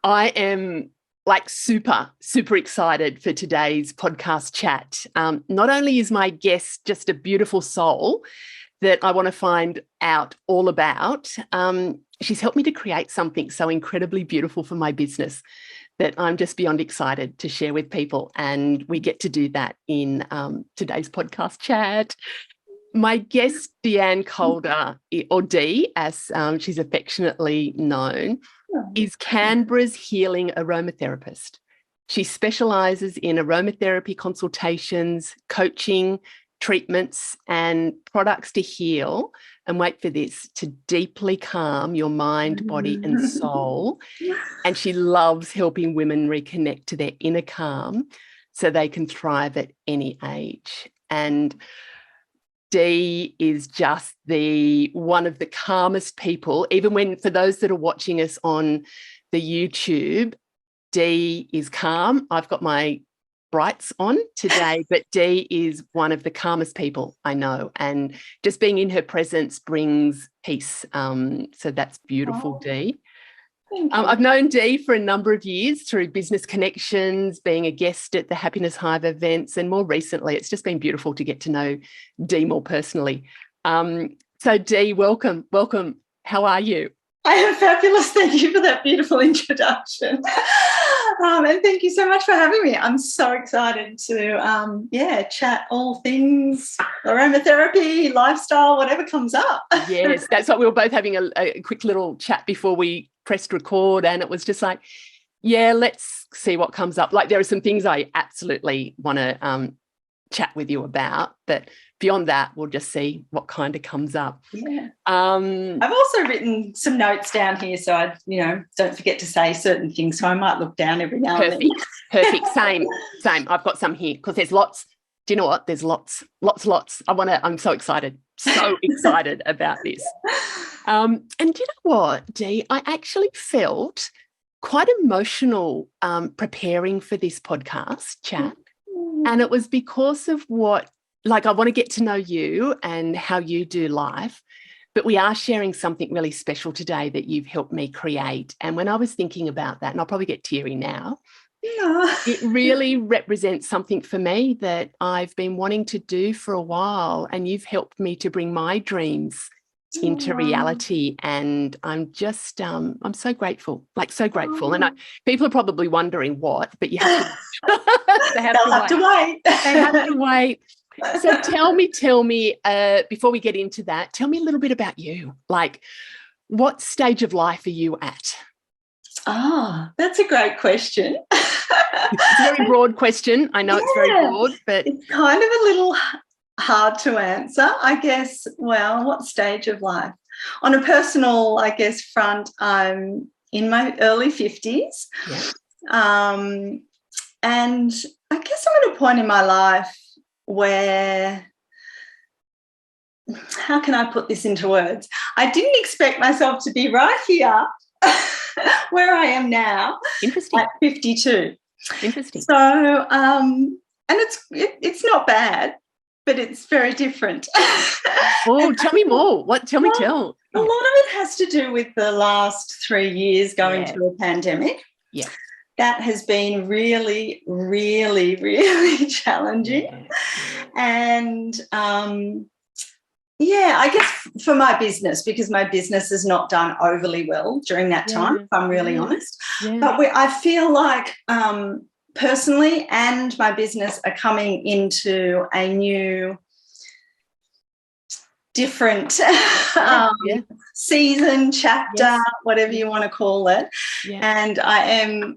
I am super, super excited for today's podcast chat. Not only is my guest just a beautiful soul that I want to find out all about, she's helped me to create something so incredibly beautiful for my business that I'm just beyond excited to share with people. And we get to do that in today's podcast chat. My guest, Deanna Kalda, or Dee, as she's affectionately known, is Canberra's healing aromatherapist. She specialises in aromatherapy consultations, coaching, treatments, and products to heal, and wait for this, to deeply calm your mind, body, and soul. And she loves helping women reconnect to their inner calm so they can thrive at any age. And Dee is just one of the calmest people, even when, for those that are watching us on the YouTube, Dee is calm. I've got my brights on today, but Dee is one of the calmest people I know, and just being in her presence brings peace. So that's beautiful, Dee. I've known Dee for a number of years through business connections, being a guest at the Happiness Hive events, and more recently, it's just been beautiful to get to know Dee more personally. So Dee, welcome. How are you? I am fabulous. Thank you for that beautiful introduction. And thank you so much for having me. I'm so excited to, chat all things aromatherapy, lifestyle, whatever comes up. Yes, that's what we were both having a quick little chat before we pressed record, and it was just like, yeah, let's see what comes up. Like, there are some things I absolutely want to chat with you about, but beyond that, we'll just see what kind of comes up. Yeah. I've also written some notes down here, so I, don't forget to say certain things. So I might look down every now and then. Perfect. Same. I've got some here because there's lots. Do you know what? There's lots. I'm so excited about this. And do you know what, Dee? I actually felt quite emotional preparing for this podcast chat. And it was because of I want to get to know you and how you do life, but we are sharing something really special today that you've helped me create. And when I was thinking about that, and I'll probably get teary now, it really represents something for me that I've been wanting to do for a while, and you've helped me to bring my dreams into reality. And I'm just I'm so grateful, so grateful. And people are probably wondering what, but you have to they have to wait. So tell me before we get into that, tell me a little bit about you. Like, what stage of life are you at? That's a great question. It's a very broad question. I know it's very broad, but it's kind of a little hard to answer, I guess. Well, what stage of life? On a personal, front, I'm in my early 50s. Yeah. And I guess I'm at a point in my life where, how can I put this into words? I didn't expect myself to be right here where I am now. Interesting. At 52. Interesting. So, and it's not bad, but it's very different. Oh, tell me more. Tell. A lot of it has to do with the last 3 years going through a pandemic. Yeah. That has been really, really, really challenging. Yeah. And, I guess for my business, because my business has not done overly well during that time, if I'm really honest. Yeah. But I feel like personally and my business are coming into a new, different season, chapter, whatever you want to call it. Yeah. And I am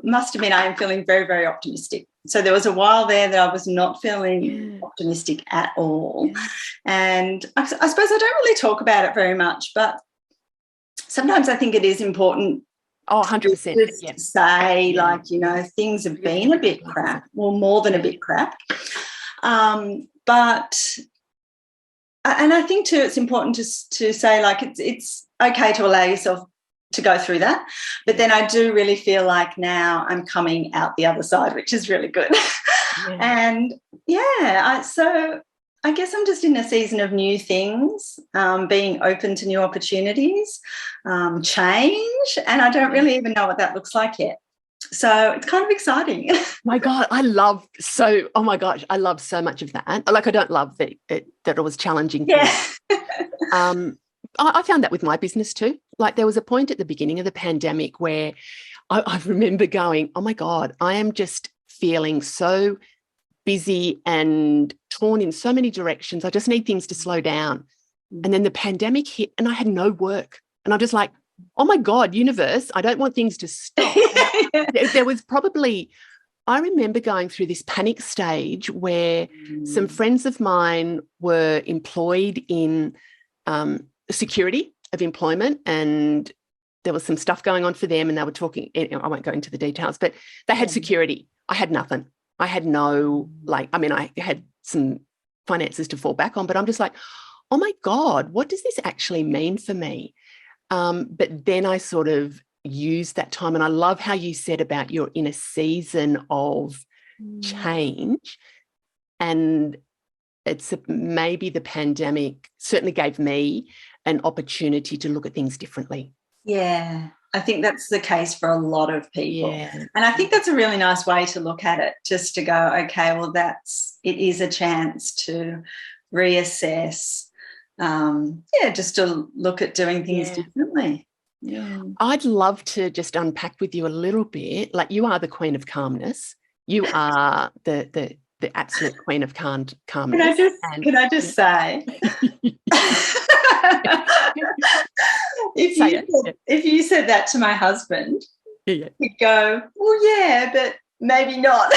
feeling very, very optimistic. So there was a while there that I was not feeling optimistic at all. Yeah. And I suppose I don't really talk about it very much, but sometimes I think it is important. 100%. To say, things have been a bit crap, or more than a bit crap. But I think too, it's important to say, it's okay to allow yourself to go through that. But then I do really feel like now I'm coming out the other side, which is really good. Yeah. And so I guess I'm just in a season of new things, being open to new opportunities, change, and I don't really even know what that looks like yet. So it's kind of exciting. My God, oh my gosh, I love so much of that. Like, I don't love that it was challenging for Yeah. you. I found that with my business too. Like, there was a point at the beginning of the pandemic where I remember going, oh my God, I am just feeling so busy and torn in so many directions. I just need things to slow down. And then the pandemic hit and I had no work. And I'm just like, oh my God, universe, I don't want things to stop. There was probably, I remember going through this panic stage where some friends of mine were employed in security of employment, and there was some stuff going on for them, and they were talking, I won't go into the details, but they had security. I had nothing. I had no, I had some finances to fall back on, but I'm just like, oh my God, what does this actually mean for me? But then I sort of used that time, and I love how you said about you're in a season of change, and maybe the pandemic certainly gave me an opportunity to look at things differently. Yeah, I think that's the case for a lot of people. Yeah. And I think that's a really nice way to look at it, just to go, okay, well, it is a chance to reassess, just to look at doing things differently. Yeah. I'd love to just unpack with you a little bit. Like, you are the queen of calmness. You are the absolute queen of calmness. Can I just say, if you said that to my husband, he'd go, well, yeah, but maybe not.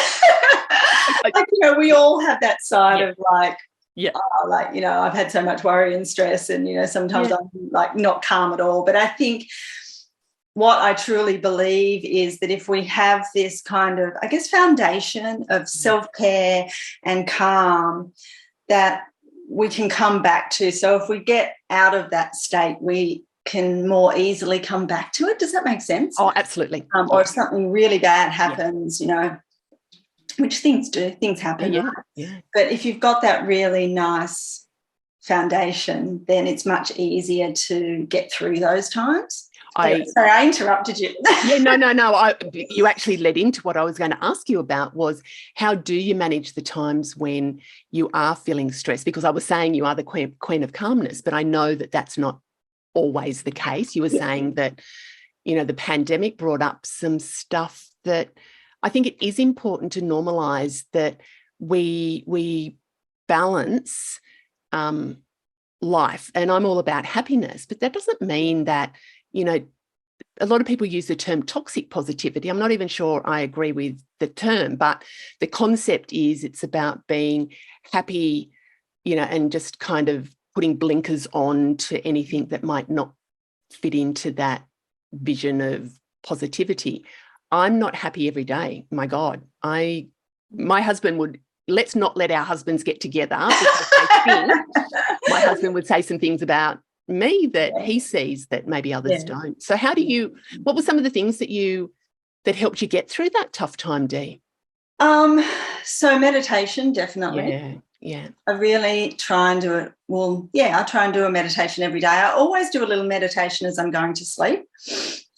We all have that side of I've had so much worry and stress, and, sometimes I'm like not calm at all. But I think what I truly believe is that if we have this kind of, I guess, foundation of self-care and calm, that we can come back to. So if we get out of that state, we can more easily come back to it. Does that make sense? Oh, absolutely. Or if something really bad happens, which things happen, right? Yeah. But if you've got that really nice foundation, then it's much easier to get through those times. Sorry, I interrupted you. No. You actually led into what I was going to ask you about, was how do you manage the times when you are feeling stressed? Because I was saying you are the queen of calmness, but I know that that's not always the case. You were saying that, the pandemic brought up some stuff that I think it is important to normalise, that we balance life. And I'm all about happiness, but that doesn't mean that, a lot of people use the term toxic positivity. I'm not even sure I agree with the term, but the concept is it's about being happy, and just kind of putting blinkers on to anything that might not fit into that vision of positivity. I'm not happy every day. My God, my husband would, let's not let our husbands get together, because I think my husband would say some things about me that he sees that maybe others don't. So what were some of the things that helped you get through that tough time, Dee? So meditation, definitely. Yeah. I really try and do it. Well, I try and do a meditation every day. I always do a little meditation as I'm going to sleep.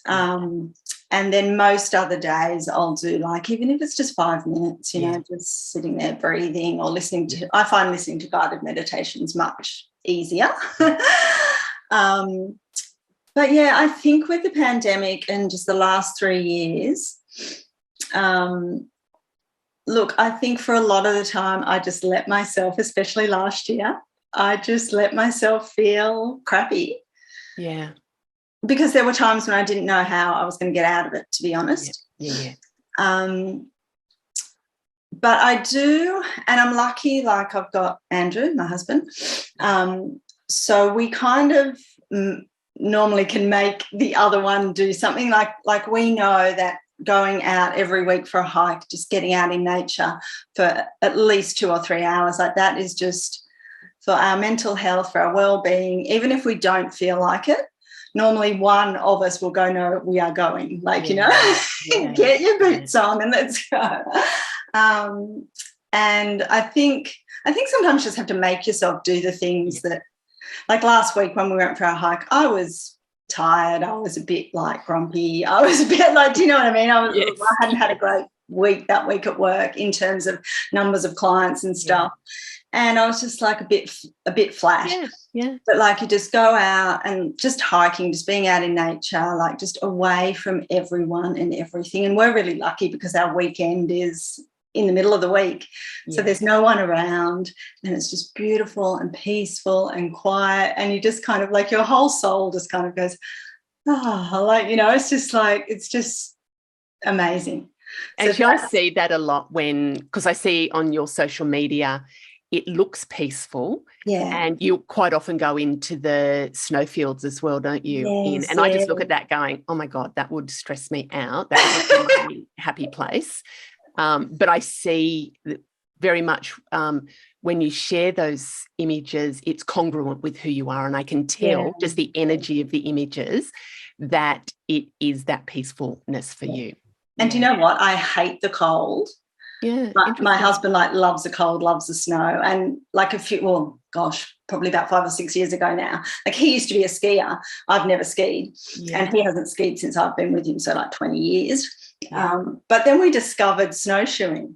And then most other days I'll do, like, even if it's just 5 minutes, just sitting there breathing or listening to, I find listening to guided meditations much easier. But I think with the pandemic and just the last 3 years, look, I think for a lot of the time I just let myself, especially last year, I just let myself feel crappy. Yeah. Because there were times when I didn't know how I was going to get out of it, to be honest. Yeah. But I do, and I'm lucky, like I've got Andrew, my husband, so we kind of normally can make the other one do something. Like we know that going out every week for a hike, just getting out in nature for at least 2 or 3 hours, like that is just for our mental health, for our well-being. Even if we don't feel like it, normally one of us will go, no, we are going, get your boots on and let's go. And I think sometimes you just have to make yourself do the things that, like last week when we went for our hike, I was tired. I was a bit like grumpy. I was a bit like, do you know what I mean? I hadn't had a great week that week at work in terms of numbers of clients and stuff. And I was just like a bit flat. Yeah. But like you just go out and just hiking, just being out in nature, like just away from everyone and everything. And we're really lucky because our weekend is in the middle of the week. So there's no one around and it's just beautiful and peaceful and quiet. And you just kind of like your whole soul just kind of goes, like, you know, it's just amazing. Actually, I see that a lot because I see on your social media, it looks peaceful. Yeah. And you quite often go into the snowfields as well, don't you? Yes, And I just look at that going, oh, my God, that would stress me out. That would be my happy place. But I see very much when you share those images, it's congruent with who you are. And I can tell just the energy of the images that it is that peacefulness for you. And do you know what? I hate the cold. Yeah. My husband loves the cold, loves the snow. And like probably about 5 or 6 years ago now, like he used to be a skier. I've never skied and he hasn't skied since I've been with him. So like 20 years. But then we discovered snowshoeing.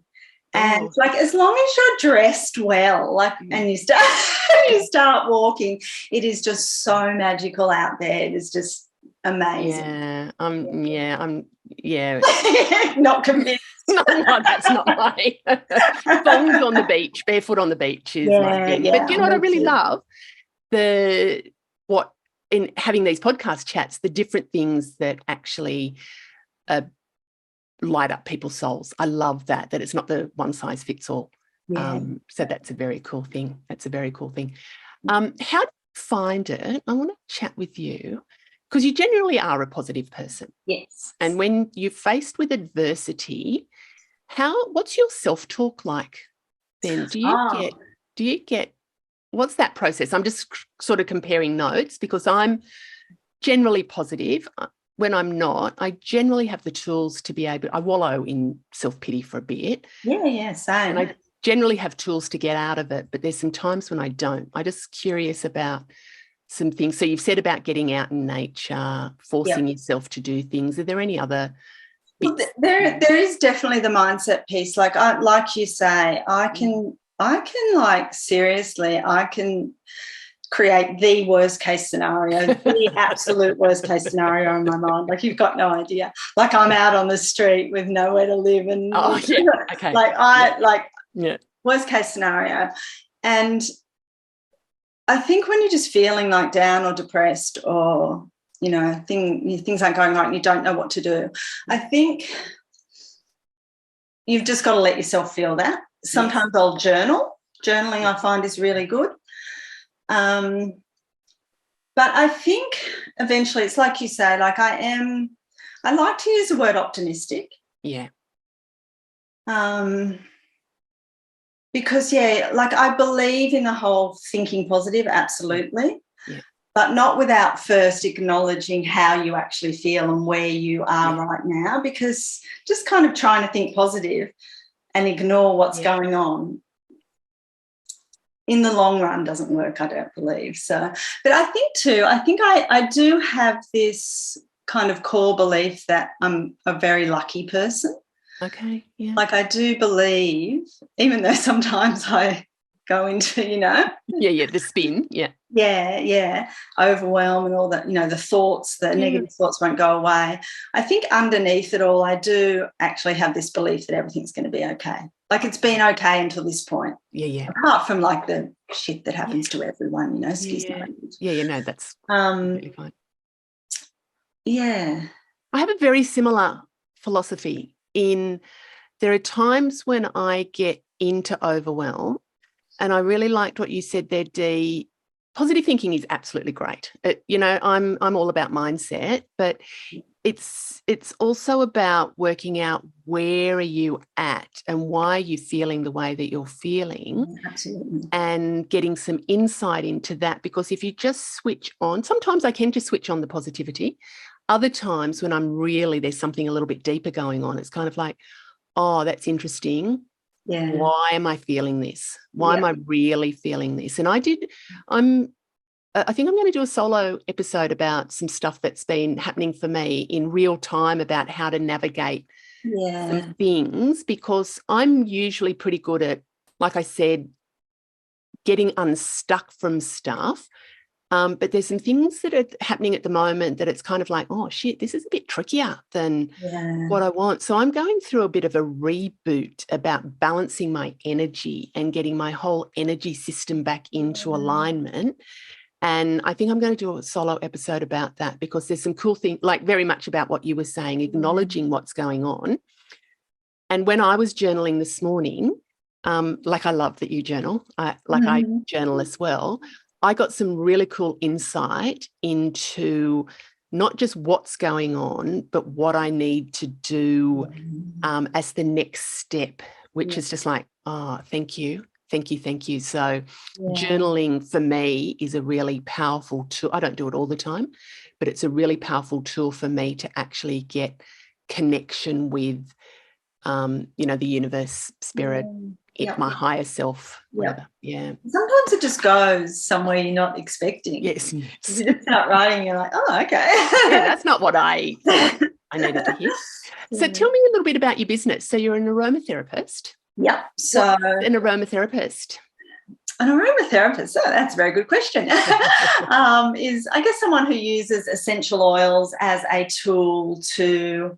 And like, as long as you're dressed well, like, and you start walking, it is just so magical out there. It is just amazing. Not convinced. No, that's not my thongs on the beach, barefoot on the beach is my thing. But do you know what I really love? In having these podcast chats, the different things that actually light up people's souls. I love that it's not the one size fits all. So that's a very cool thing. How do you find it? I want to chat with you because you generally are a positive person. Yes. And when you're faced with adversity, what's your self-talk like then? Do you get what's that process? I'm just sort of comparing notes because I'm generally positive. When I'm not, I generally have the tools to be able, I wallow in self-pity for a bit. Yeah, same. And I generally have tools to get out of it, but there's some times when I don't. I'm just curious about some things. So you've said about getting out in nature, forcing yourself to do things. Are there any other bits? Well, there is definitely the mindset piece. Like you say, I can like seriously, I can create the worst case scenario, the absolute worst case scenario in my mind. Like you've got no idea. Like I'm out on the street with nowhere to live and worst case scenario. And I think when you're just feeling like down or depressed or, you know, things aren't going right and you don't know what to do, I think you've just got to let yourself feel that. Sometimes I'll journal. Journaling I find is really good. But I think eventually it's like you say, like I like to use the word optimistic. Yeah. Because, like I believe in the whole thinking positive, absolutely. Yeah. But not without first acknowledging how you actually feel and where you are right now, because just kind of trying to think positive and ignore what's going on in the long run doesn't work, I don't believe. So, but I think I do have this kind of core belief that I'm a very lucky person. Okay, yeah. Like I do believe, even though sometimes I go into, you know. The spin, overwhelm and all that, you know, the thoughts, the negative thoughts won't go away. I think underneath it all, I do actually have this belief that everything's going to be okay. Like it's been okay until this point. Yeah. Apart from like the shit that happens to everyone, you know, excuse my language. No, that's completely fine. Yeah. I have a very similar philosophy there are times when I get into overwhelm, and I really liked what you said there, Dee. Positive thinking is absolutely great. I'm all about mindset, but it's also about working out where are you at and why are you feeling the way that you're feeling. Absolutely. And getting some insight into that, because if you just switch on, sometimes I can just switch on the positivity. Other times when there's something a little bit deeper going on, it's kind of like, oh, that's interesting. Yeah. Why am I feeling this? Why am I really feeling this? And I'm I think I'm going to do a solo episode about some stuff that's been happening for me in real time about how to navigate some things, because I'm usually pretty good at, like I said, getting unstuck from stuff. But there's some things that are happening at the moment that it's kind of like, oh, shit, this is a bit trickier than what I want. So I'm going through a bit of a reboot about balancing my energy and getting my whole energy system back into alignment. And I think I'm going to do a solo episode about that, because there's some cool things, like very much about what you were saying, acknowledging what's going on. And when I was journaling this morning, like I love that you journal, I journal as well. I got some really cool insight into not just what's going on, but what I need to do as the next step, which is just like, oh, thank you. Thank you. Thank you. So journaling for me is a really powerful tool. I don't do it all the time, but it's a really powerful tool for me to actually get connection with, the universe, spirit, my higher self, whatever. Yeah. Sometimes it just goes somewhere you're not expecting. Yes. You just start writing, you're like, oh, okay. That's not what I thought I needed to hear. So tell me a little bit about your business. So you're an aromatherapist. Yep. So what's an aromatherapist? An aromatherapist, that's a very good question, is, I guess, someone who uses essential oils as a tool to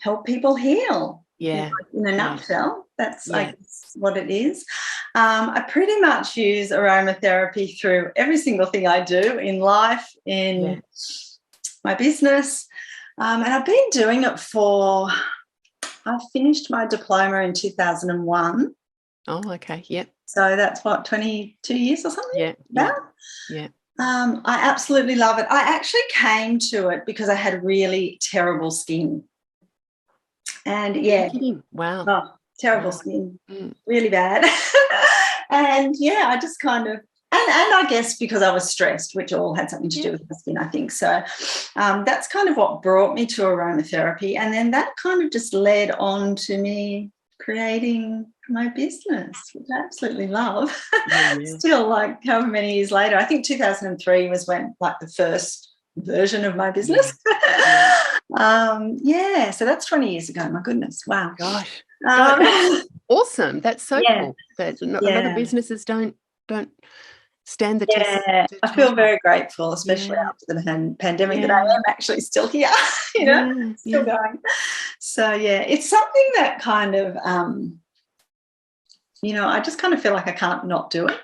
help people heal. Yeah. In a nutshell, that's I guess what it is. I pretty much use aromatherapy through every single thing I do in life, in my business. And I've been doing it I finished my diploma in 2001. Oh, okay. Yep. So that's what, 22 years or something? Yeah. I absolutely love it. I actually came to it because I had really terrible skin. And wow. Terrible skin, really bad. And I just kind of, and I guess because I was stressed, which all had something to do with the skin, I think. So that's kind of what brought me to aromatherapy. And then that kind of just led on to me creating my business, which I absolutely love. Still, like however many years later, I think 2003 was when like the first version of my business. So that's 20 years ago. My goodness, wow. Gosh. That's awesome. That's so cool that a lot of businesses don't stand the test. I feel very grateful, especially after the pandemic, that I am actually still here, still going. So, it's something that kind of, I just kind of feel like I can't not do it.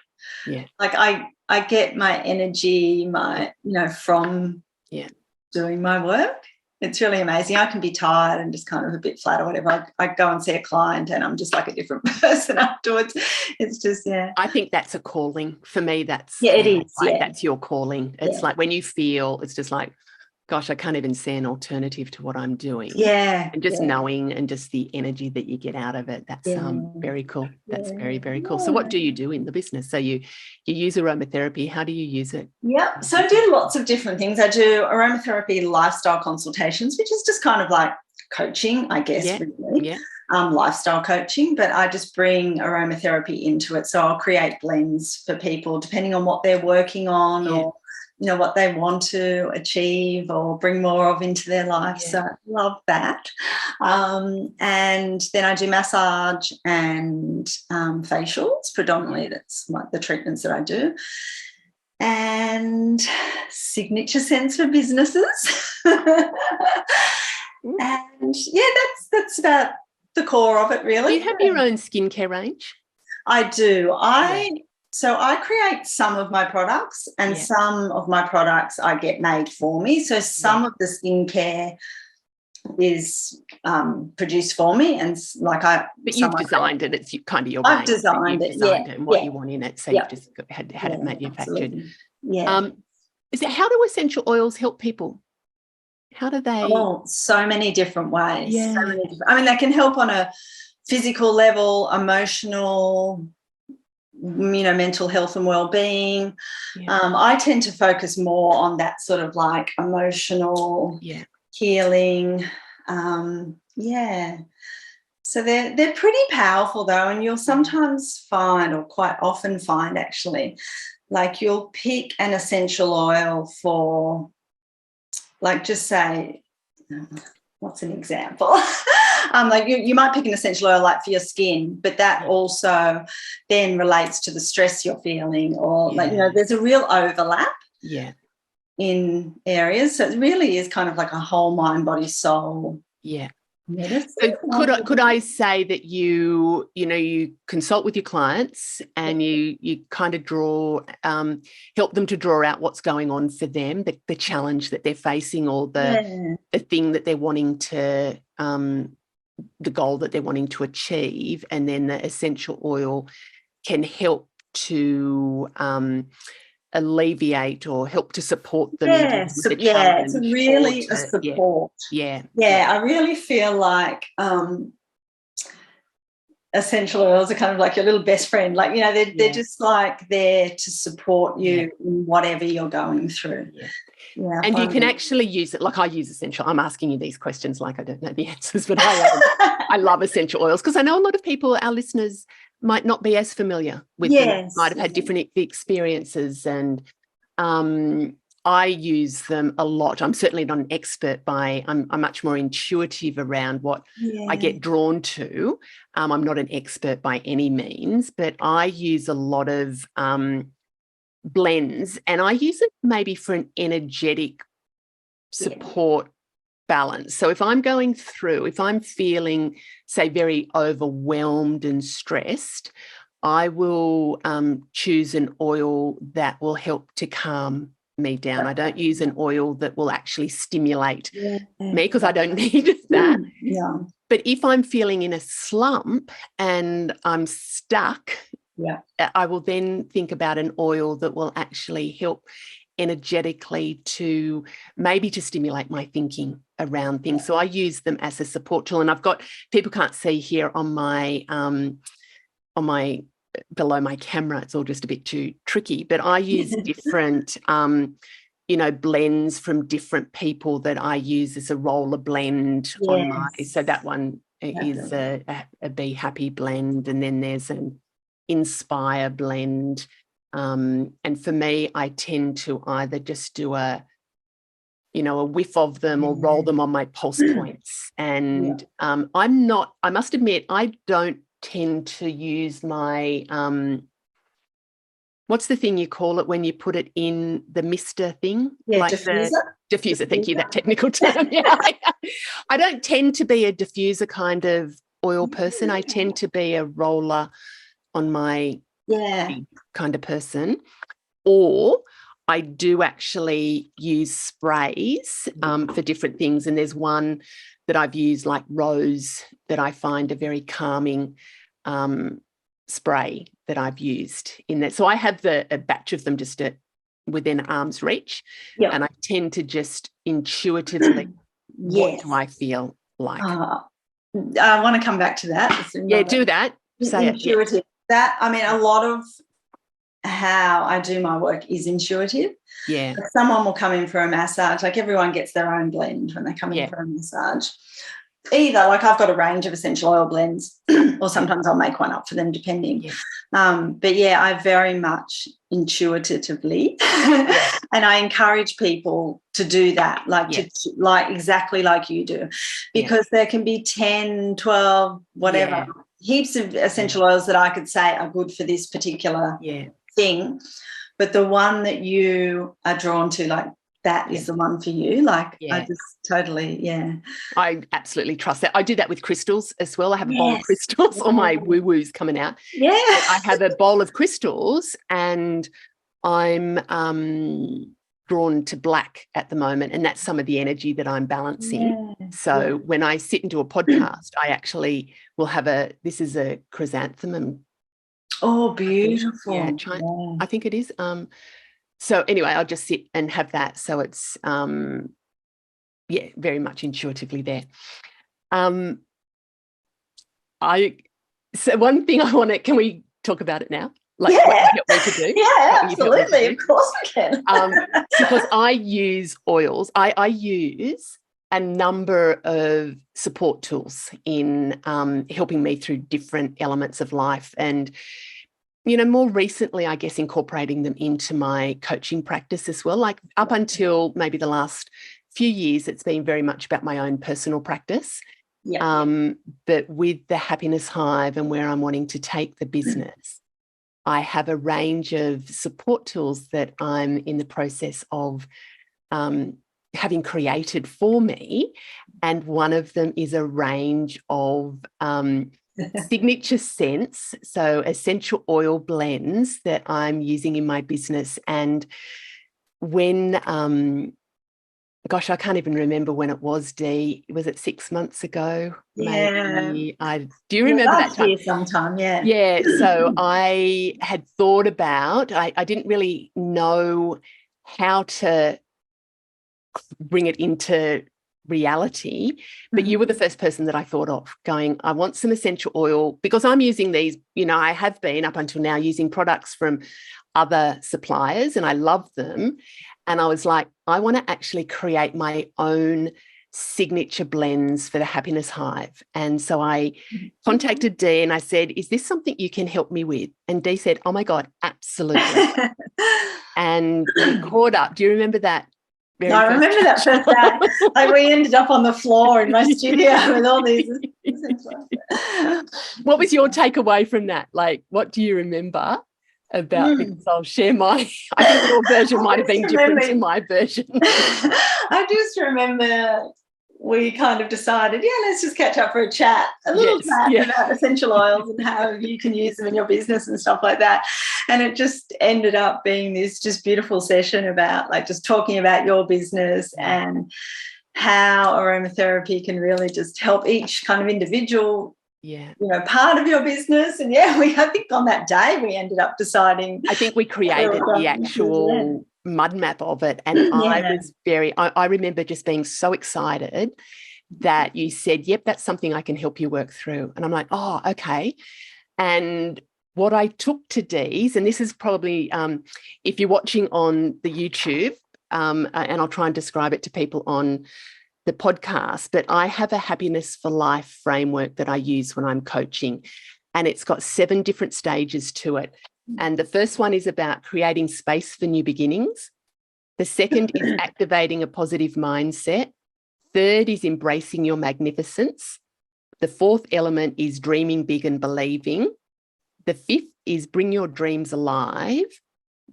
Yeah. Like I get my energy, from doing my work. It's really amazing. I can be tired and just kind of a bit flat or whatever. I go and see a client and I'm just like a different person afterwards. It's just, I think that's a calling. For me, that's it is. That's your calling. It's like when you feel, it's just like, gosh, I can't even see an alternative to what I'm doing. Yeah. And just knowing and just the energy that you get out of it. That's very cool. That's very, very cool. So what do you do in the business? So you use aromatherapy. How do you use it? Yeah. So I do lots of different things. I do aromatherapy lifestyle consultations, which is just kind of like coaching, I guess, really. Yeah. Lifestyle coaching, but I just bring aromatherapy into it. So I'll create blends for people depending on what they're working on or what they want to achieve or bring more of into their life. So I love that. And then I do massage and facials predominantly. That's like the treatments that I do. And signature scents for businesses. And that's about the core of it, really. Do you have your own skincare range? I do. So I create some of my products and some of my products I get made for me. So some of the skincare is produced for me and But you've designed it. It's kind of your I've designed it. Designed it and what you want in it. So you've just had it manufactured. Absolutely. How do essential oils help people? How do they? Oh, so many different ways. I mean, they can help on a physical level, emotional, mental health and well-being. I tend to focus more on that sort of like emotional healing. So they're pretty powerful though, and you'll sometimes find, or quite often find actually, like you'll pick an essential oil for, like, just say, what's an example? Like you might pick an essential oil like for your skin, but that also then relates to the stress you're feeling, or like, there's a real overlap in areas. So it really is kind of like a whole mind, body, soul. So could I say that you consult with your clients and you kind of help them to draw out what's going on for them, the challenge that they're facing, or the thing that they're wanting to, the goal that they're wanting to achieve, and then the essential oil can help to alleviate or help to support them. It's really a support. I really feel like essential oils are kind of like your little best friend. Like, they're just like there to support you in whatever you're going through. And you can actually use it, like I use essential. I'm asking you these questions like I don't know the answers, but I love essential oils because I know a lot of people, our listeners, might not be as familiar with them, might have had different experiences, and I use them a lot. I'm certainly not an expert I'm much more intuitive around what I get drawn to. I'm not an expert by any means, but I use a lot of blends, and I use it maybe for an energetic support balance. So if I'm feeling, say, very overwhelmed and stressed, I will choose an oil that will help to calm me down. I don't use an oil that will actually stimulate me because I don't need that. But if I'm feeling in a slump and I'm stuck, I will then think about an oil that will actually help energetically to stimulate my thinking around things. So I use them as a support tool. And I've got, people can't see here on my below my camera, it's all just a bit too tricky, but I use different blends from different people that I use as a roller blend on my, so that one is a Be Happy blend, and then there's an Inspire blend. And for me, I tend to either just do a whiff of them or roll them on my pulse points. And I must admit, I don't tend to use my, what's the thing you call it when you put it in the mister thing? Like diffuser? Diffuser, thank you, that technical term. I don't tend to be a diffuser kind of oil person. I tend to be a roller on my kind of person. Or I do actually use sprays for different things. And there's one that I've used, like rose, that I find a very calming spray that I've used in that. So I have a batch of them just within arm's reach. And I tend to just intuitively, what do I feel like? I want to come back to that. Do that. Say intuitive. It. That, I mean, a lot of how I do my work is intuitive. Like someone will come in for a massage, like everyone gets their own blend when they come in for a massage. Either, like I've got a range of essential oil blends, or sometimes I'll make one up for them depending. But I very much intuitively, and I encourage people to do that, like exactly like you do, because there can be 10, 12, whatever, heaps of essential oils that I could say are good for this particular thing, but the one that you are drawn to, like, that is the one for you. Like, I just totally, I absolutely trust that. I do that with crystals as well. I have a bowl of crystals, all my woo-woos coming out. I have a bowl of crystals, and I'm drawn to black at the moment, and that's some of the energy that I'm balancing. So when I sit and do a podcast, I actually will have this is a chrysanthemum. Oh, beautiful. I think it is. So anyway, I'll just sit and have that. So it's, very much intuitively there. So one thing I want to, can we talk about it now? Like what you help me to do? Absolutely. Of course we can. Because I use oils. I use a number of support tools in helping me through different elements of life. And more recently, I guess, incorporating them into my coaching practice as well. Like up until maybe the last few years, it's been very much about my own personal practice. But with the Happiness Hive and where I'm wanting to take the business, I have a range of support tools that I'm in the process of having created for me. And one of them is a range of signature scents, so essential oil blends that I'm using in my business. And when, I can't even remember when it was, Dee. Was it 6 months ago? Yeah. Maybe. Do you remember that time? Sometime, yeah. Yeah. So I had thought about, I didn't really know how to bring it into reality, but you were the first person that I thought of, going, I want some essential oil, because I'm using these, I have been up until now using products from other suppliers and I love them. And I was like, I want to actually create my own signature blends for the Happiness Hive. And so I contacted Dee and I said, is this something you can help me with? And Dee said, oh my God, absolutely. And we caught up. Do you remember that? I remember that first day. Like we ended up on the floor in my studio with all these. What was your takeaway from that? Like, what do you remember about because I'll share my, I think your version might have been different to my version. I just remember we kind of decided, let's just catch up for a chat, a little chat about essential oils and how you can use them in your business and stuff like that. And it just ended up being this just beautiful session about like just talking about your business and how aromatherapy can really just help each kind of individual, part of your business. And I think on that day we ended up deciding. I think we created the actual mud map of it. And I remember just being so excited that you said, yep, that's something I can help you work through. And I'm like, oh, okay. And what I took to Dee's, and this is probably, if you're watching on the YouTube, and I'll try and describe it to people on the podcast, but I have a Happiness for Life framework that I use when I'm coaching, and it's got 7 different stages to it. And the first one is about creating space for new beginnings. The second is activating a positive mindset. Third is embracing your magnificence. The fourth element is dreaming big and believing. The fifth is bring your dreams alive.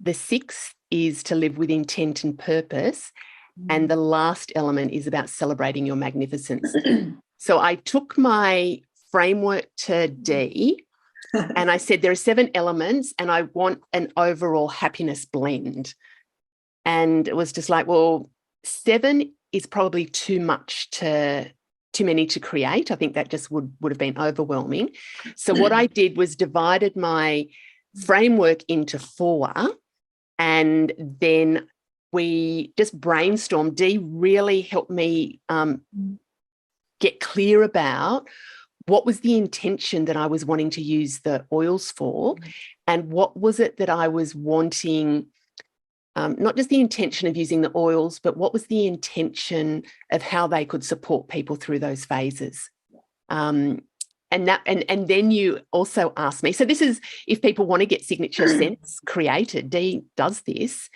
The sixth is to live with intent and purpose. And the last element is about celebrating your magnificence. So I took my framework to Dee and I said, there are 7 elements and I want an overall happiness blend. And it was just like, well, 7 is probably too many to create. I think that just would have been overwhelming. So what I did was divided my framework into 4, and then we just brainstormed. Dee really helped me get clear about what was the intention that I was wanting to use the oils for, and what was it that I was wanting, not just the intention of using the oils, but what was the intention of how they could support people through those phases. And then you also asked me, so this is if people want to get signature scents created, Dee does this.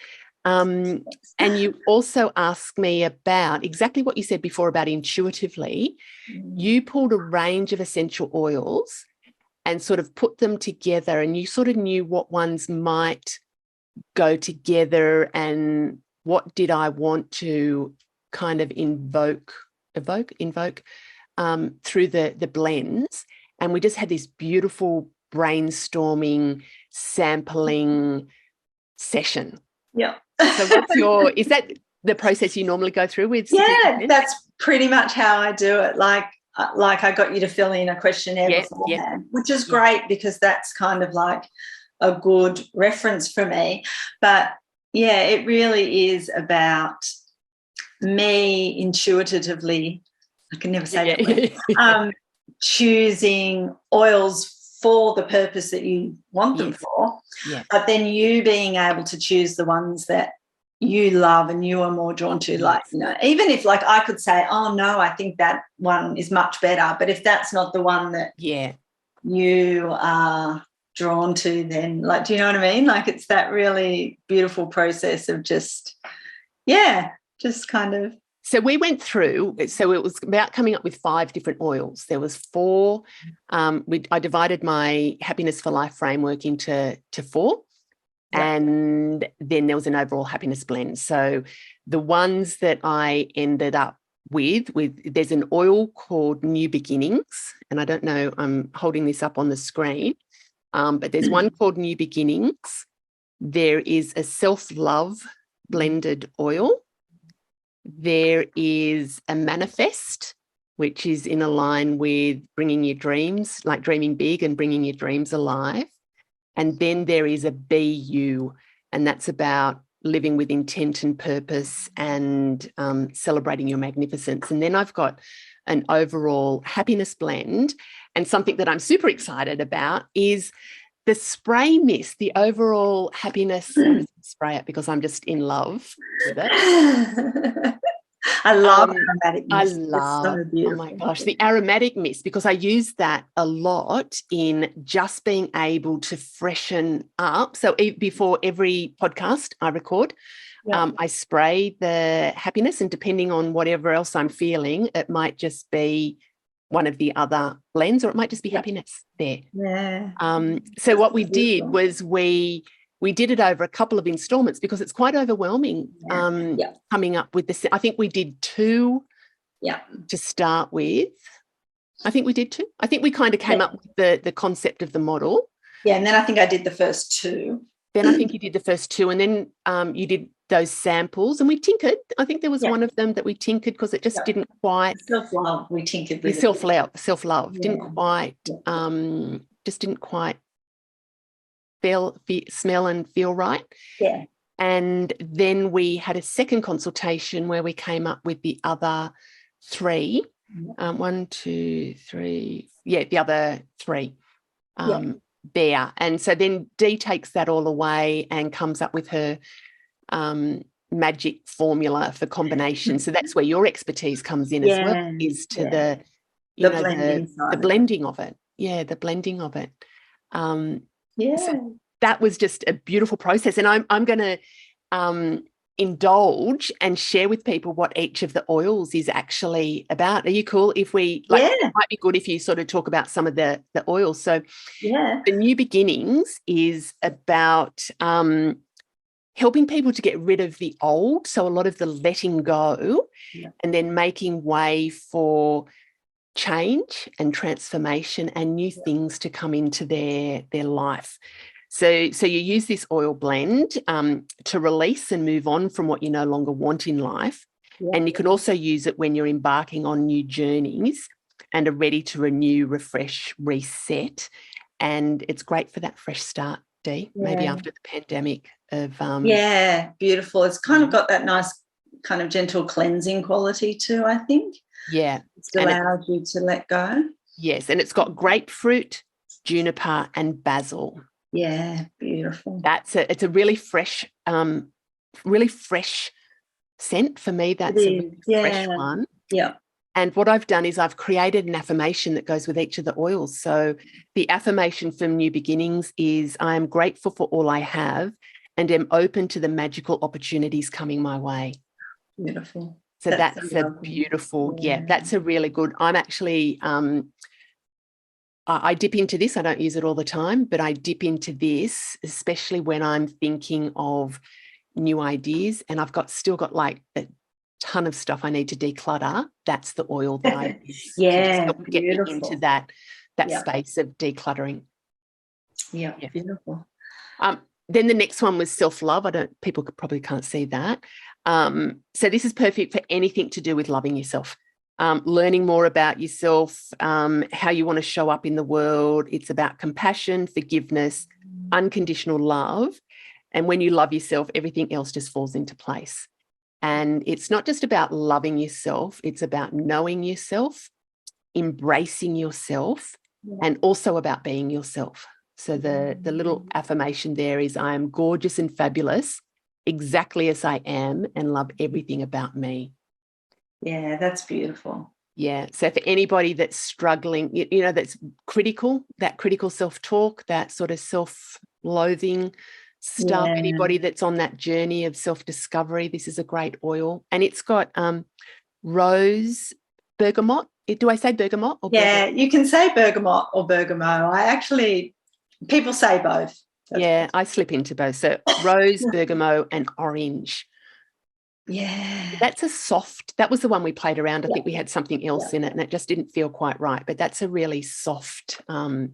And you also asked me about exactly what you said before about intuitively. You pulled a range of essential oils and sort of put them together, and you sort of knew what ones might go together and what did I want to kind of invoke through the blends. And we just had this beautiful brainstorming, sampling session. Yeah. So is that the process you normally go through with? That's pretty much how I do it. Like I got you to fill in a questionnaire beforehand, which is great because that's kind of like a good reference for me. But it really is about me intuitively, I can never say that word, choosing oils for the purpose that you want them for, but then you being able to choose the ones that you love and you are more drawn to, like, even if like I could say, oh no, I think that one is much better, but if that's not the one that you are drawn to then? Like, do you know what I mean? Like, it's that really beautiful process of just kind of. So we went through, so it was about coming up with 5 different oils. There was 4. I divided my Happiness for Life framework into 4. Yeah. And then there was an overall happiness blend. So the ones that I ended up with there's an oil called New Beginnings. And I don't know, I'm holding this up on the screen, but there's one called New Beginnings. There is a self-love blended oil. There is a Manifest, which is in a line with bringing your dreams, like dreaming big and bringing your dreams alive. And then there is a Be You, and that's about living with intent and purpose and celebrating your magnificence. And then I've got an overall happiness blend, and something that I'm super excited about is the spray mist, the overall happiness. Spray it because I'm just in love with it. I love aromatic mist. I love, oh my gosh, the aromatic mist, because I use that a lot in just being able to freshen up. So before every podcast I record, I spray the happiness, and depending on whatever else I'm feeling, it might just be one of the other blends, or it might just be happiness there. Yeah. So what we did was we did it over a couple of installments because it's quite overwhelming coming up with this. I think we did 2 to start with. I think we did 2. I think we kind of came up with the concept of the model. Yeah, and then I think I did the first 2. Then I think you did the first 2, and then you did those samples, and we tinkered. I think there was one of them that we tinkered because it just didn't quite. Self-love, we tinkered with. Self-love didn't quite, just didn't quite smell and feel right. Yeah. And then we had a second consultation where we came up with the other 3. 1, 2, 3. Yeah, the other 3 there. And so then Dee takes that all away and comes up with her magic formula for combination. So that's where your expertise comes in as well, is to the blending of it. Yeah, the blending of it. So that was just a beautiful process. And I'm going to indulge and share with people what each of the oils is actually about. Are you cool if we, it might be good if you sort of talk about some of the oils. So the New Beginnings is about helping people to get rid of the old. So a lot of the letting go and then making way for change and transformation and new things to come into their life. So you use this oil blend to release and move on from what you no longer want in life. And you can also use it when you're embarking on new journeys and are ready to renew, refresh, reset. And it's great for that fresh start, Dee, maybe after the pandemic of beautiful. It's kind of got that nice kind of gentle cleansing quality too, I think. Yeah. It allows you to let go. Yes, and it's got grapefruit, juniper and basil. Yeah, beautiful. It's a really fresh scent for me. That's a really fresh one. Yeah. And what I've done is I've created an affirmation that goes with each of the oils. So the affirmation from New Beginnings is, I am grateful for all I have and am open to the magical opportunities coming my way. Beautiful. So that's a beautiful, that's a really good. I'm actually, I dip into this. I don't use it all the time, but I dip into this, especially when I'm thinking of new ideas, and I've still got like a ton of stuff I need to declutter. That's the oil that I use. Yeah, to get me into that space of decluttering. Yeah, beautiful. Then the next one was self-love. People probably can't see that. So this is perfect for anything to do with loving yourself. Learning more about yourself, how you want to show up in the world. It's about compassion, forgiveness, unconditional love. And when you love yourself, everything else just falls into place. And it's not just about loving yourself, it's about knowing yourself, embracing yourself, and also about being yourself. So the little affirmation there is, I am gorgeous and fabulous, exactly as I am, and love everything about me. Yeah, that's beautiful. Yeah. So for anybody that's struggling, that's critical, that critical self-talk, that sort of self-loathing stuff, Yeah. anybody that's on that journey of self-discovery, this is a great oil. And it's got rose bergamot. Do I say bergamot or bergamot? You can say bergamot or bergamot. People say both. Yeah, I slip into both. So rose, bergamot, and orange. Yeah. That was the one we played around. I think we had something else in it and it just didn't feel quite right. But that's a really soft, oh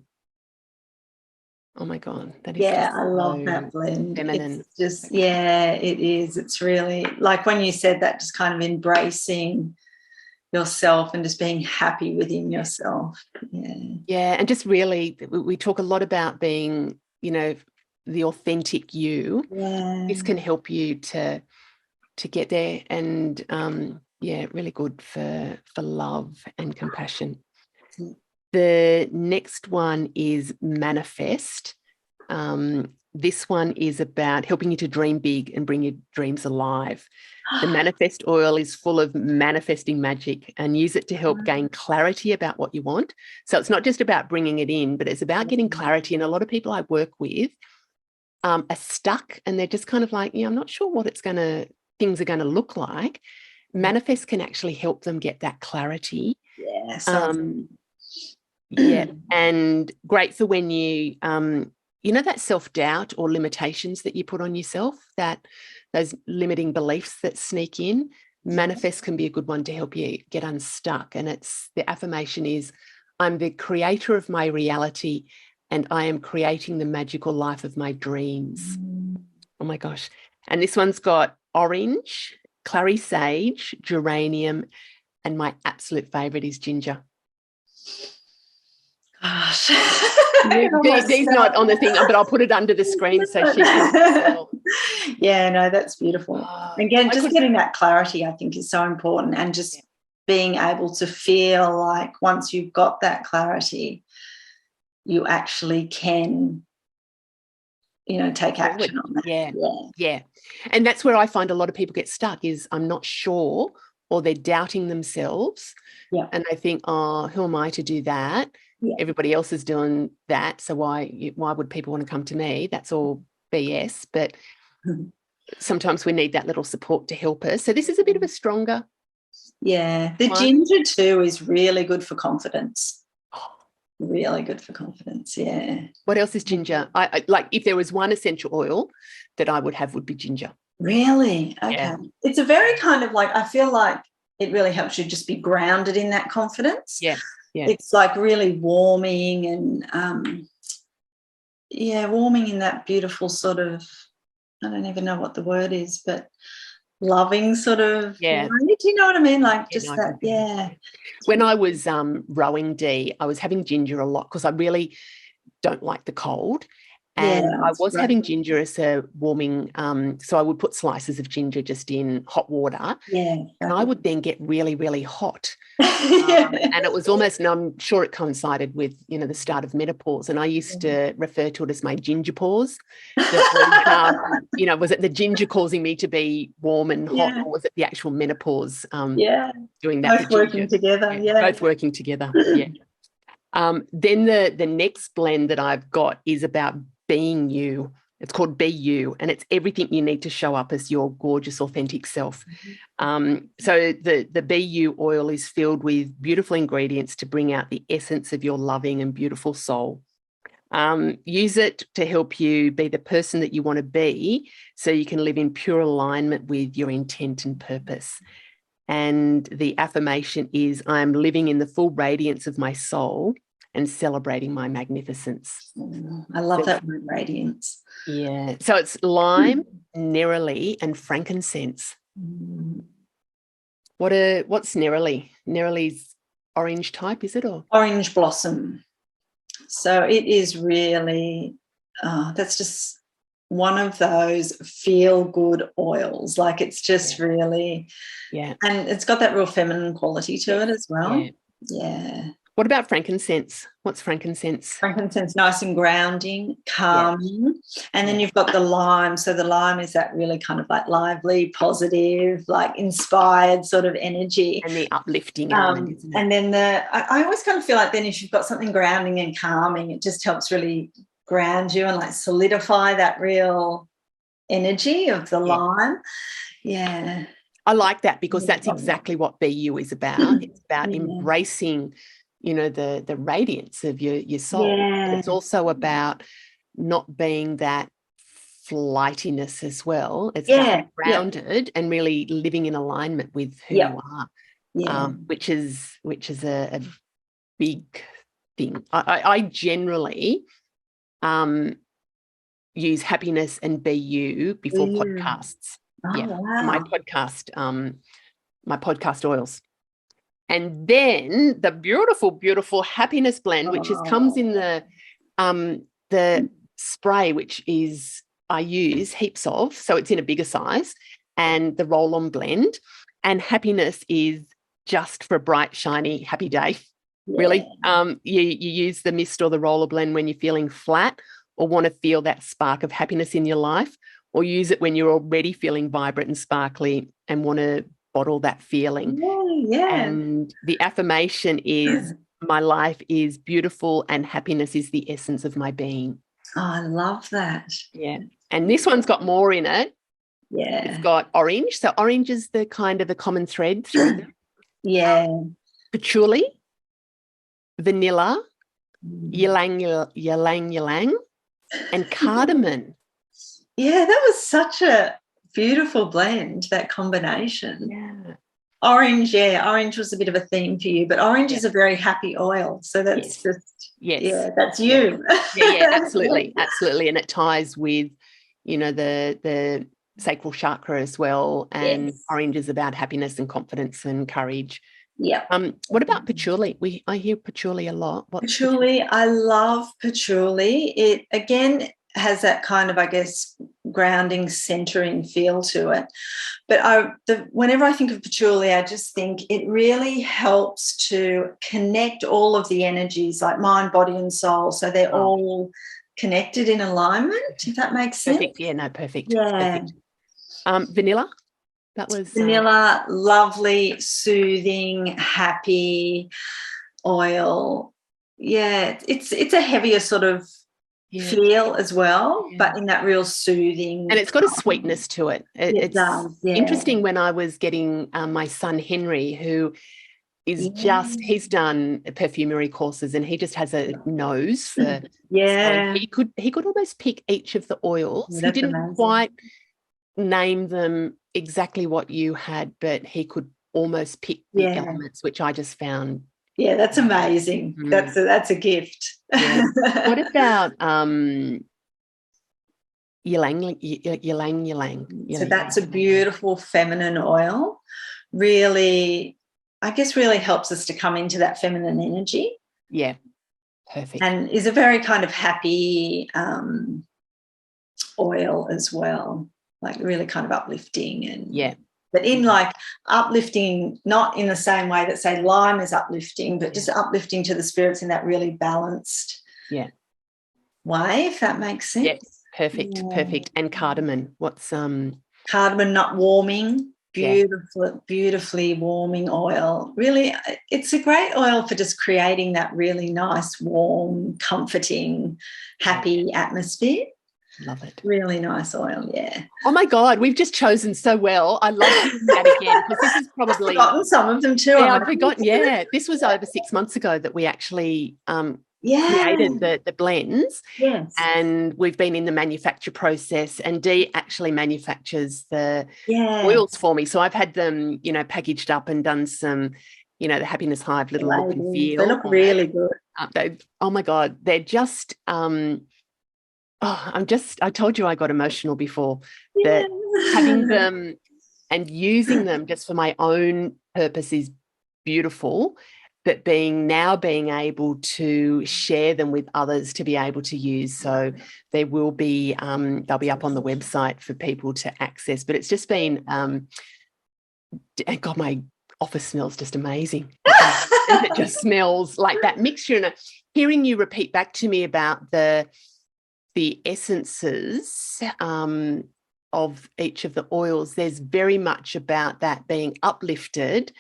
my God. That is I love that blend. Feminine. It's just, it is. It's really like when you said that, just kind of embracing yourself and just being happy within yourself. Yeah. And just really, we talk a lot about being, the authentic you. This can help you to get there, and really good for love and compassion. The next one is manifest. This one is about helping you to dream big and bring your dreams alive. The manifest oil is full of manifesting magic, and use it to help gain clarity about what you want. So it's not just about bringing it in, but it's about getting clarity. And a lot of people I work with are stuck, and they're just kind of like, I'm not sure what things are going to look like. Manifest can actually help them get that clarity. And great for when you that self-doubt or limitations that you put on yourself, that those limiting beliefs that sneak in. Manifest can be a good one to help you get unstuck. And the affirmation is, I'm the creator of my reality and I am creating the magical life of my dreams. Oh my gosh. And this one's got orange, clary sage, geranium, and my absolute favorite is ginger. Gosh. Dee's not on the thing, but I'll put it under the screen so she can. That's beautiful. Again, just getting that clarity, I think, is so important, and just being able to feel like once you've got that clarity, you actually can, take action on that. Yeah. And that's where I find a lot of people get stuck is I'm not sure, or they're doubting themselves. Yeah. And they think, who am I to do that? Yeah. Everybody else is doing that. So why would people want to come to me? That's all BS. But sometimes we need that little support to help us. So this is a bit of a stronger. Yeah. The ginger too is really good for confidence. Really good for confidence. Yeah. What else is ginger? I like, if there was one essential oil that I would have, would be ginger. Really? Okay. Yeah. It's a very kind of like, I feel like it really helps you just be grounded in that confidence. Yeah. It's like really warming and warming in that beautiful sort of, I don't even know what the word is, but loving sort of way. Do you know what I mean? Like When I was rowing, Dee, I was having ginger a lot because I really don't like the cold. And I was having ginger as a warming, so I would put slices of ginger just in hot water. Yeah. And I would then get really, really hot. And it was almost, and I'm sure it coincided with, the start of menopause. And I used to refer to it as my ginger pause. Was it the ginger causing me to be warm and hot, or was it the actual menopause doing that? Both working together. Both working together, Then the next blend that I've got is about being you. It's called Be You, and it's everything you need to show up as your gorgeous, authentic self. So the Be You oil is filled with beautiful ingredients to bring out the essence of your loving and beautiful soul. Use it to help you be the person that you want to be, so you can live in pure alignment with your intent and purpose. And the affirmation is, I am living in the full radiance of my soul and celebrating my magnificence. I love that word, radiance. Yeah. So it's lime, neroli, and frankincense. What's neroli? Neroli's orange type, is it? Or orange blossom. So it is really, that's just one of those feel-good oils. Like it's just really, and it's got that real feminine quality to it as well. Yeah. What about frankincense? What's frankincense? Frankincense, nice and grounding, calming. And then you've got the lime. So the lime is that really kind of like lively, positive, like inspired sort of energy. And the uplifting element, isn't it? And then I always kind of feel like then if you've got something grounding and calming, it just helps really ground you and like solidify that real energy of the lime. Yeah. I like that because that's exactly what BU is about. It's about embracing, you know, the radiance of your soul. Yeah. But it's also about not being that flightiness as well. It's about grounded and really living in alignment with who you are, which is a big thing. I generally use happiness and BU before podcasts. Wow. My podcast oils. And then the beautiful, beautiful happiness blend, which comes in the spray, which is I use heaps of, so it's in a bigger size, and the roll-on blend. And happiness is just for a bright, shiny, happy day. Really. You use the mist or the roller blend when you're feeling flat or want to feel that spark of happiness in your life, or use it when you're already feeling vibrant and sparkly and want to bottle that feeling. And the affirmation is, my life is beautiful and happiness is the essence of my being. Oh, I love that. Yeah. And this one's got more in it. Yeah. It's got orange. So orange is the kind of a common thread through them. Patchouli, vanilla, ylang ylang, and cardamom. Yeah, that was such a beautiful blend, that combination. Yeah. Orange was a bit of a theme for you, but orange is a very happy oil. So that's that's you. Absolutely. And it ties with, you know, the sacral chakra as well. And orange is about happiness and confidence and courage. Yeah. What about patchouli? I hear patchouli a lot. Patchouli, I love patchouli. It again has that kind of, I guess, grounding, centering feel to it. But whenever I think of patchouli, I just think it really helps to connect all of the energies, like mind, body, and soul. So they're all connected in alignment, if that makes sense. Perfect. Yeah, no, perfect. Yeah. Perfect. Vanilla? That was vanilla, lovely, soothing, happy oil. Yeah, it's a heavier sort of feel as well, but in that real soothing. And it's got a sweetness to it. It does. Interesting when I was getting my son Henry, who is he's done perfumery courses and he just has a nose for so he could almost pick each of the oils. He didn't quite name them exactly what you had, but he could almost pick the elements, which I just found. Yeah, that's amazing. That's a gift. Yeah. What about ylang? So that's a beautiful feminine oil. Really, I guess, really helps us to come into that feminine energy. Yeah, perfect. And is a very kind of happy oil as well, like really kind of uplifting and but in like uplifting, not in the same way that, say, lime is uplifting, but just uplifting to the spirits in that really balanced way, if that makes sense. Yes, perfect. And cardamom, what's cardamom nut warming, beautifully warming oil. Really, it's a great oil for just creating that really nice, warm, comforting, happy atmosphere. Love it. Really nice oil, yeah. Oh my God, we've just chosen so well. I love doing that again because this is probably. I've forgotten some of them too. Yeah, I've forgotten. Yeah, this was over 6 months ago that we actually created the blends. Yes. And we've been in the manufacture process, and Dee actually manufactures the oils for me. So I've had them, you know, packaged up and done some, you know, the Happiness Hive little look and feel. They look really good. Oh my God, they're just. I told you I got emotional before that having them and using them just for my own purpose is beautiful, but being able to share them with others to be able to use. So there will be, they'll be up on the website for people to access, but it's just been, God, my office smells just amazing. and it just smells like that mixture. And hearing you repeat back to me about the essences of each of the oils, there's very much about that being uplifted,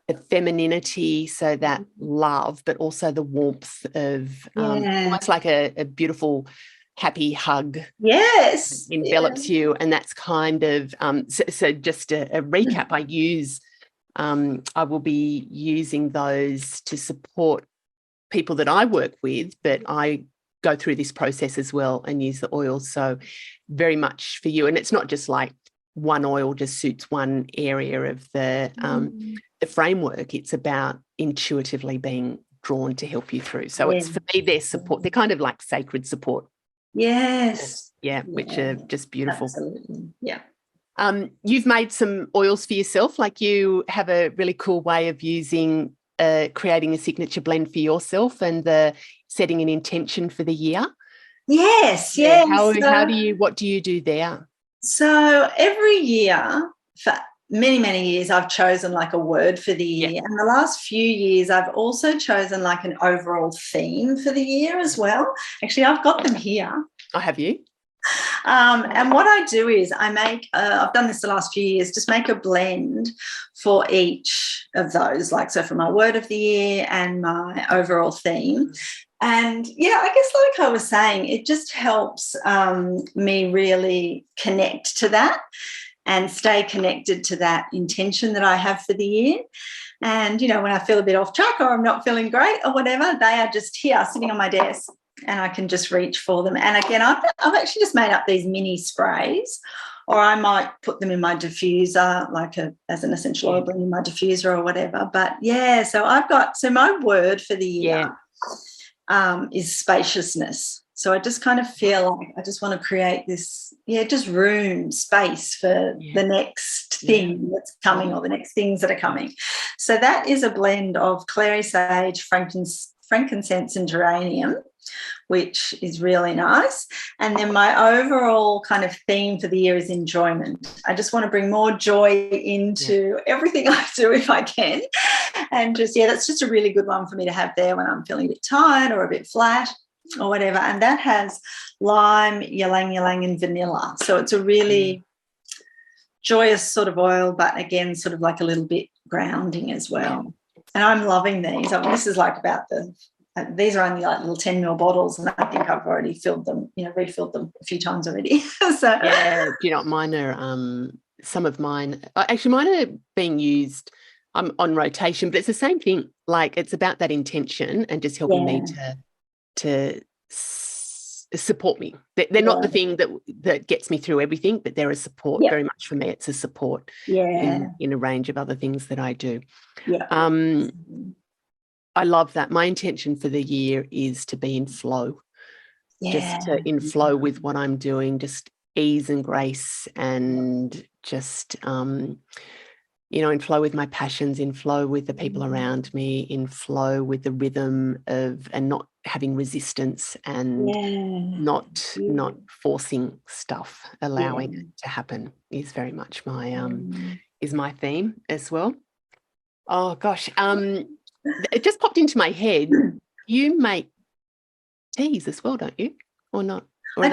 the femininity, so that love, but also the warmth of almost like a beautiful happy hug envelops you. And that's kind of so just a recap. I will be using those to support people that I work with, but I go through this process as well and use the oils. So very much for you. And it's not just like one oil just suits one area of the framework. It's about intuitively being drawn to help you through. So it's, for me, their support. They're kind of like sacred support. Yes. Yeah, which are just beautiful. Absolutely. Yeah. You've made some oils for yourself. Like, you have a really cool way of using, creating a signature blend for yourself and the setting an intention for the year. Yes. What do you do there? So every year, for many, many years, I've chosen like a word for the year. Yeah. And the last few years, I've also chosen like an overall theme for the year as well. Actually, I've got them here. Oh, have you? And what I do is I make, I've done this the last few years, just make a blend for each of those, like, so for my word of the year and my overall theme. And, I guess like I was saying, it just helps me really connect to that and stay connected to that intention that I have for the year. And, when I feel a bit off track or I'm not feeling great or whatever, they are just here sitting on my desk and I can just reach for them. And again, I've actually just made up these mini sprays, or I might put them in my diffuser, like as an essential oil blend in my diffuser or whatever. But, so my word for the year is spaciousness. So I just kind of feel like I just want to create this, just room, space for the next thing that's coming or the next things that are coming. So that is a blend of clary sage, frankincense and geranium, which is really nice. And then my overall kind of theme for the year is enjoyment. I just want to bring more joy into everything I do if I can. And just, that's just a really good one for me to have there when I'm feeling a bit tired or a bit flat or whatever. And that has lime, ylang ylang and vanilla. So it's a really joyous sort of oil, but again, sort of like a little bit grounding as well. And I'm loving these. I mean, this is like about these are only like little 10 ml bottles, and I think I've already filled them, refilled them a few times already. So do you know what, mine are some of mine actually, mine are being used on rotation, but it's the same thing. Like, it's about that intention and just helping me to support me. They're not the thing that gets me through everything, but they're a support. Very much for me, it's a support in a range of other things that I do. I love that. My intention for the year is to be in flow, just in flow with what I'm doing, just ease and grace, and just, in flow with my passions, in flow with the people around me, in flow with the rhythm of, and not having resistance, and not forcing stuff, allowing it to happen is very much my is my theme as well. Oh gosh. It just popped into my head. You make teas as well, don't you? Or not? Or I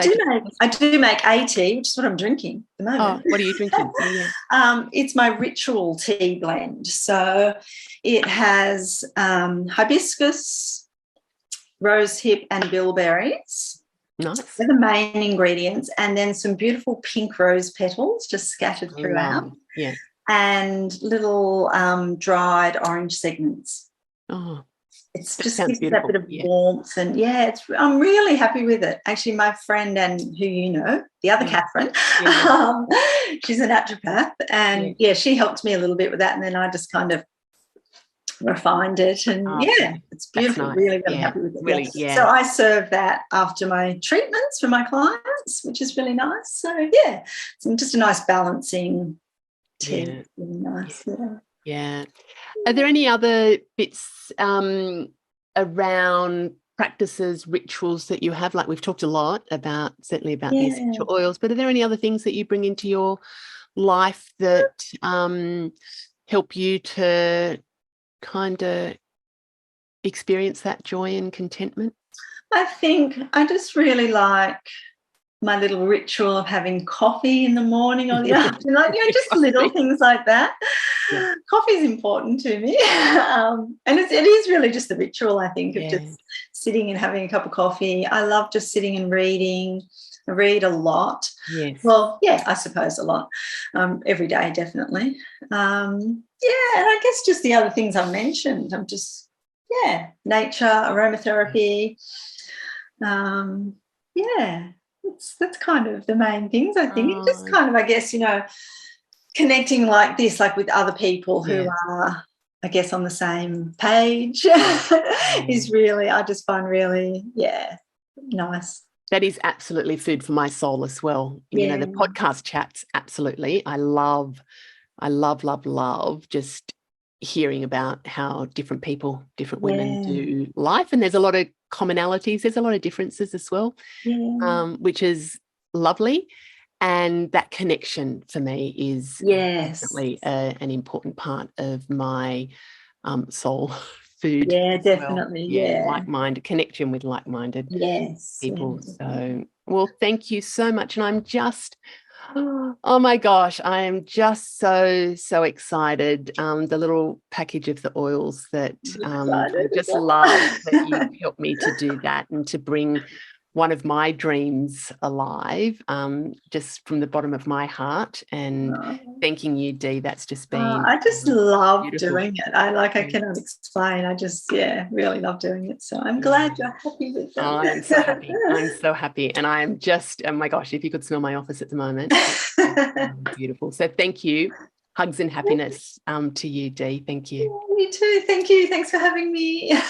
do make a tea, which is what I'm drinking at the moment. Oh, what are you drinking? It's my ritual tea blend. So it has hibiscus, rosehip and bilberries. Nice. They're the main ingredients. And then some beautiful pink rose petals just scattered throughout. Yeah. And little dried orange segments. Oh, it's just gives that bit of warmth, and I'm really happy with it. Actually, my friend, and who the other Catherine, she's a naturopath, and she helped me a little bit with that, and then I just kind of refined it, and it's beautiful. Nice. Really, really happy with it. Really, So I serve that after my treatments for my clients, which is really nice. So it's just a nice balancing tea. Really nice. Yeah. Are there any other bits around practices, rituals that you have? Like, we've talked a lot certainly about the essential oils, but are there any other things that you bring into your life that help you to kind of experience that joy and contentment? I think I just really like my little ritual of having coffee in the morning or the afternoon, like, just little things like that. Yeah. Coffee is important to me. And it is really just the ritual, I think, of just sitting and having a cup of coffee. I love just sitting and reading. I read a lot. Yes. Well, I suppose a lot. Every day, definitely. And I guess just the other things I mentioned. I'm just, nature, aromatherapy. That's kind of the main things, I think. It's just kind of, I guess, connecting like this, like with other people who are, I guess, on the same page is really, I just find really, nice. That is absolutely food for my soul as well. Yeah. The podcast chats, absolutely. I love just hearing about how different people, different women do life. And there's a lot of commonalities. There's a lot of differences as well, which is lovely. And that connection for me is definitely an important part of my soul food. Yeah, definitely. Well. Like-minded connection with like-minded people. So, well, thank you so much. And I'm just, oh my gosh, I am just so excited. The little package of the oils that I just love that you helped me to do that and to bring one of my dreams alive, just from the bottom of my heart. And thanking you, Dee. That's just been I just love beautiful. Doing it. I cannot explain. I just really love doing it. So I'm glad you're happy with it. Oh, I'm so happy. I'm so happy. And I'm just, oh my gosh, if you could smell my office at the moment. Beautiful. So thank you. Hugs and happiness to you, Dee. Thank you. You too. Thank you. Thanks for having me.